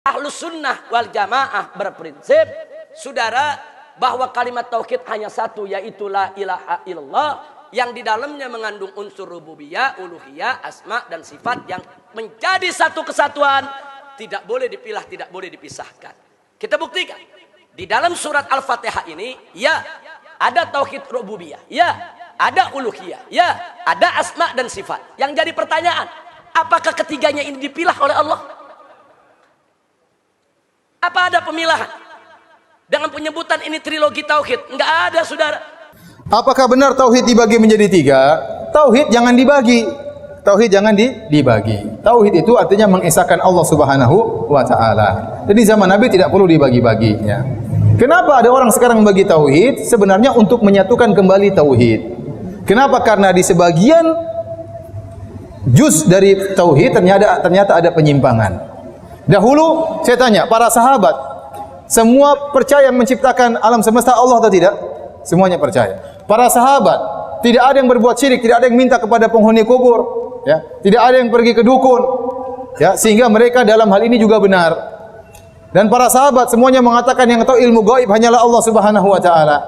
Ahlus sunnah wal jamaah berprinsip, saudara, bahwa kalimat tauhid hanya satu, yaitu la ilaha illallah, yang di dalamnya mengandung unsur rububiyah, uluhiyah, asma dan sifat yang menjadi satu kesatuan, tidak boleh dipilah, tidak boleh dipisahkan. Kita buktikan di dalam surat Al-Fatihah ini, ya ada tauhid rububiyah, ya ada uluhiyah, ya ada asma dan sifat. Yang jadi pertanyaan, apakah ketiganya ini dipilah oleh Allah? Apa ada pemilahan dengan penyebutan ini trilogi tauhid? Enggak ada, saudara. Apakah benar tauhid dibagi menjadi tiga? Tauhid jangan dibagi. Tauhid jangan dibagi. Tauhid itu artinya mengesahkan Allah Subhanahu wa taala. Jadi zaman Nabi tidak perlu dibagi-bagi, ya. Kenapa ada orang sekarang membagi tauhid? Sebenarnya untuk menyatukan kembali tauhid. Kenapa? Karena di sebagian juz dari tauhid ternyata ada penyimpangan. Dahulu saya tanya, para sahabat semua percaya menciptakan alam semesta Allah atau tidak? Semuanya percaya. Para sahabat tidak ada yang berbuat syirik, tidak ada yang minta kepada penghuni kubur, ya. Tidak ada yang pergi ke dukun, ya, sehingga mereka dalam hal ini juga benar. Dan para sahabat semuanya mengatakan yang tahu ilmu gaib hanyalah Allah Subhanahu wa taala.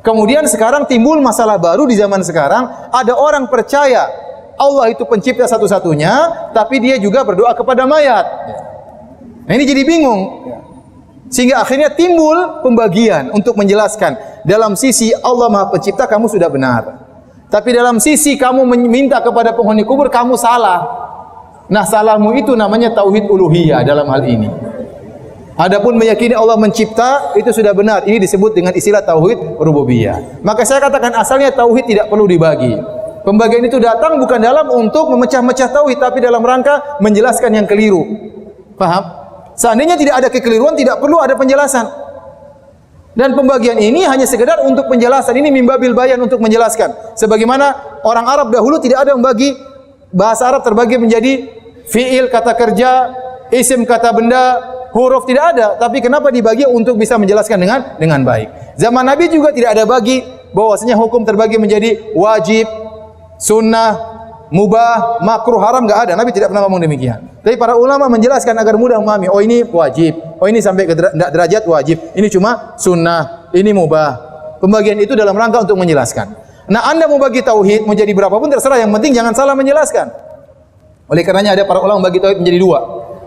Kemudian sekarang timbul masalah baru di zaman sekarang, ada orang percaya Allah itu pencipta satu-satunya, tapi dia juga berdoa kepada mayat. Nah, ini jadi bingung, sehingga akhirnya timbul pembagian untuk menjelaskan. Dalam sisi Allah Maha Pencipta kamu sudah benar, tapi dalam sisi kamu meminta kepada penghuni kubur kamu salah. Nah, salahmu itu namanya tauhid uluhiyah dalam hal ini. Adapun meyakini Allah mencipta itu sudah benar. Ini disebut dengan istilah tauhid rububiyah. Maka saya katakan asalnya tauhid tidak perlu dibagi. Pembagian itu datang bukan dalam untuk memecah-mecah tauhid, tapi dalam rangka menjelaskan yang keliru. Paham? Seandainya tidak ada kekeliruan, tidak perlu ada penjelasan. Dan pembagian ini hanya sekedar untuk penjelasan. Ini mimbabil bayan untuk menjelaskan. Sebagaimana orang Arab dahulu tidak ada membagi, bahasa Arab terbagi menjadi fi'il, kata kerja, isim, kata benda, huruf, tidak ada. Tapi kenapa dibagi? Untuk bisa menjelaskan dengan baik. Zaman Nabi juga tidak ada bagi, bahwasanya hukum terbagi menjadi wajib, sunnah, mubah, makruh, haram, enggak ada. Nabi tidak pernah ngomong demikian. Tapi para ulama menjelaskan agar mudah memahami. Oh, ini wajib. Oh, ini sampai ke derajat wajib. Ini cuma sunnah. Ini mubah. Pembagian itu dalam rangka untuk menjelaskan. Nah, Anda mau bagi tauhid menjadi berapapun terserah. Yang penting jangan salah menjelaskan. Oleh karenanya ada para ulama bagi tauhid menjadi dua.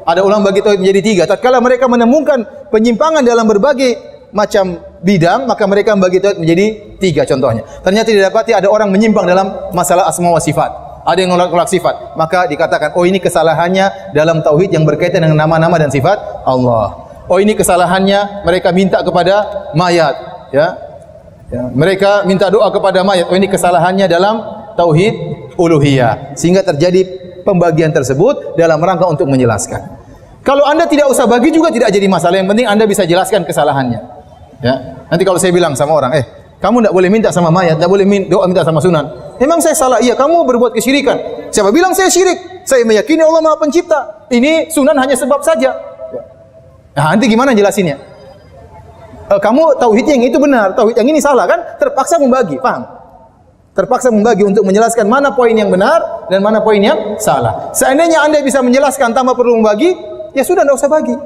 Ada ulama bagi tauhid menjadi tiga. Tatkala mereka menemukan penyimpangan dalam berbagai macam bidang, maka mereka membagi tauhid menjadi tiga contohnya. Ternyata didapati ada orang menyimpang dalam masalah asma wa sifat. Ada yang nolak sifat, maka dikatakan, oh ini kesalahannya dalam tauhid yang berkaitan dengan nama-nama dan sifat Allah. Oh ini kesalahannya mereka minta kepada mayat, ya. Mereka minta doa kepada mayat. Oh ini kesalahannya dalam tauhid uluhiyah. Sehingga terjadi pembagian tersebut dalam rangka untuk menjelaskan. Kalau Anda tidak usah bagi juga tidak jadi masalah. Yang penting Anda bisa jelaskan kesalahannya. Ya. Nanti kalau saya bilang sama orang, kamu tidak boleh minta sama mayat, tidak boleh doa minta sama sunan. Memang saya salah? Iya, kamu berbuat kesyirikan. Siapa bilang saya syirik? Saya meyakini Allah Maha Pencipta. Ini sunan hanya sebab saja. Nah, nanti gimana jelasinnya? Kamu tauhid yang itu benar, tauhid yang ini salah kan? Terpaksa membagi, paham? Terpaksa membagi untuk menjelaskan mana poin yang benar dan mana poin yang salah. Seandainya Anda bisa menjelaskan tanpa perlu membagi, ya sudah, tidak usah bagi.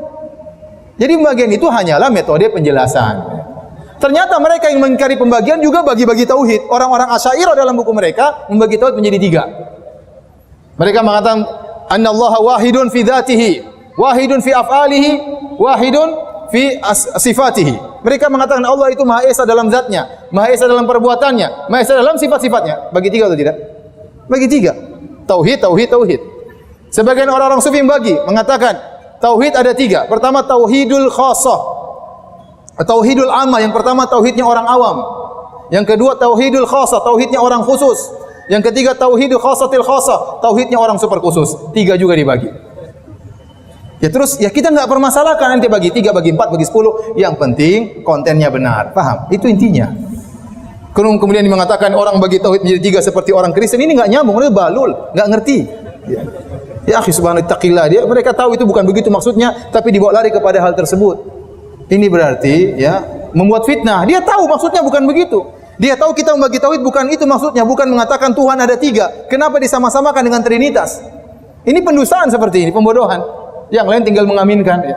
Jadi pembagian itu hanyalah metode penjelasan. Ternyata mereka yang mengingkari pembagian juga bagi-bagi tauhid. Orang-orang Asy'ariyah dalam buku mereka membagi tauhid menjadi tiga. Mereka mengatakan annallaha wahidun fi dzatihi, wahidun fi af'alihi, wahidun fi sifatihi. Mereka mengatakan Allah itu Maha Esa dalam zatnya, Maha Esa dalam perbuatannya, Maha Esa dalam sifat-sifatnya. Bagi tiga atau tidak? Bagi tiga. Tauhid, tauhid, tauhid. Sebagian orang-orang sufi bagi, mengatakan tauhid ada tiga. Pertama tauhidul khassah, tauhidul amma. Yang pertama tauhidnya orang awam. Yang kedua tauhidul khassah, tauhidnya orang khusus. Yang ketiga tauhidul khassatil khassah, tauhidnya orang super khusus. Tiga juga dibagi. Ya terus ya kita enggak permasalahkan nanti bagi 3, bagi 4, bagi 10. Yang penting kontennya benar. Paham? Itu intinya. Kemudian mengatakan orang bagi tauhid menjadi 3 seperti orang Kristen, ini enggak nyambung, mereka balul, enggak ngerti. Ya akhi subhanallah taqillah, mereka tahu itu bukan begitu maksudnya, tapi dibawa lari kepada hal tersebut. Ini berarti ya membuat fitnah. Dia tahu maksudnya bukan begitu. Dia tahu kita membagi tauhid bukan itu maksudnya, bukan mengatakan Tuhan ada 3. Kenapa disama-samakan dengan Trinitas? Ini pendustaan seperti ini, pembodohan. Yang lain tinggal mengaminkan. Ya.